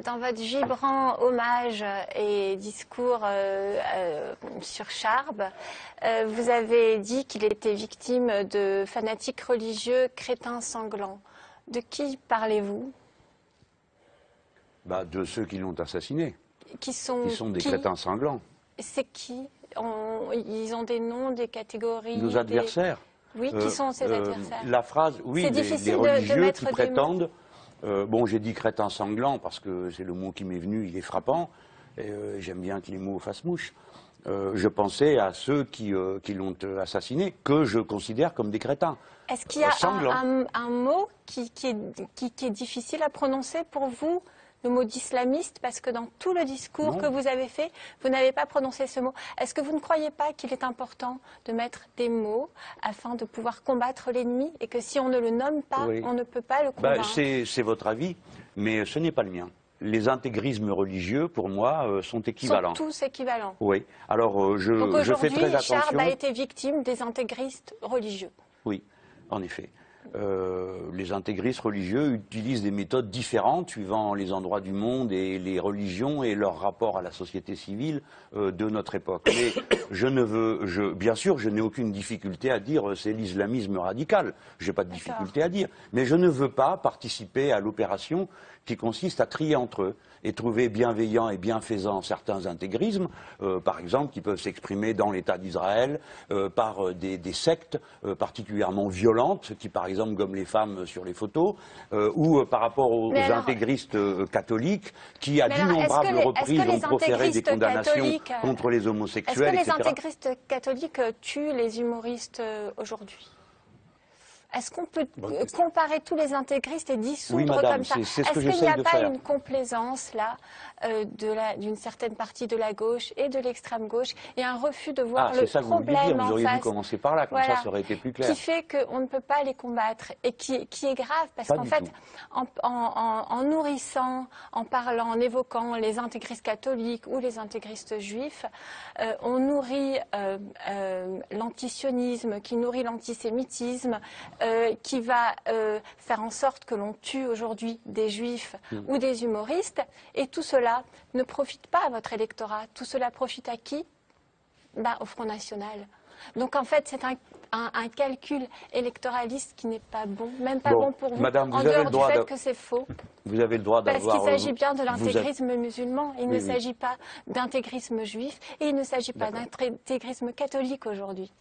Dans votre vibrant hommage et discours sur Charb, vous avez dit qu'il était victime de fanatiques religieux crétins sanglants. De qui parlez-vous? De ceux qui l'ont assassiné, qui sont des crétins sanglants. C'est qui? Ils ont des noms, des catégories? Nos adversaires. Oui, qui sont ces adversaires? La phrase, oui, des religieux qui prétendent... bon, j'ai dit crétin sanglant parce que c'est le mot qui m'est venu, il est frappant. J'aime bien que les mots fassent mouche. Je pensais à ceux qui l'ont assassiné, que je considère comme des crétins. Est-ce qu'il y a un mot qui est difficile à prononcer pour vous, le mot d'islamiste, parce que dans tout le discours que vous avez fait, vous n'avez pas prononcé ce mot. Est-ce que vous ne croyez pas qu'il est important de mettre des mots afin de pouvoir combattre l'ennemi et que si on ne le nomme pas, on ne peut pas le combattre? C'est votre avis, mais ce n'est pas le mien. Les intégrismes religieux, pour moi, sont équivalents. Sont tous équivalents? Oui. Alors, je fais très attention. Charb a été victime des intégristes religieux. Oui, en effet. Les intégristes religieux utilisent des méthodes différentes suivant les endroits du monde et les religions et leur rapport à la société civile de notre époque. Mais bien sûr, je n'ai aucune difficulté à dire c'est l'islamisme radical. Je n'ai pas de difficulté à dire. Mais je ne veux pas participer à l'opération qui consiste à trier entre eux et trouver bienveillants et bienfaisants certains intégrismes, par exemple, qui peuvent s'exprimer dans l'État d'Israël par des sectes particulièrement violentes, qui par exemple gomment les femmes sur les photos, ou par rapport aux intégristes catholiques, qui à d'innombrables reprises ont proféré des condamnations contre les homosexuels, etc. Est-ce que les intégristes catholiques tuent les humoristes aujourd'hui? Est-ce qu'on peut comparer tous les intégristes et dissoudre comme ça? Est-ce qu'il n'y a pas une complaisance là d'une certaine partie de la gauche et de l'extrême gauche et un refus de voir le problème en face? Vous auriez dû commencer par là, comme ça aurait été plus clair. Qui fait qu'on ne peut pas les combattre et qui est grave parce qu'en fait, en nourrissant, en parlant, en évoquant les intégristes catholiques ou les intégristes juifs, on nourrit l'antisionisme, qui nourrit l'antisémitisme, qui va faire en sorte que l'on tue aujourd'hui des juifs ou des humoristes, et tout cela ne profite pas à votre électorat. Tout cela profite à qui? Au Front National. Donc en fait, c'est un calcul électoraliste qui n'est pas bon, même pas bon pour vous, Madame, en dehors du fait que c'est faux. Vous avez le droit d'avoir... Parce qu'il s'agit bien de l'intégrisme musulman, il ne s'agit pas d'intégrisme juif, et il ne s'agit pas d'intégrisme catholique aujourd'hui.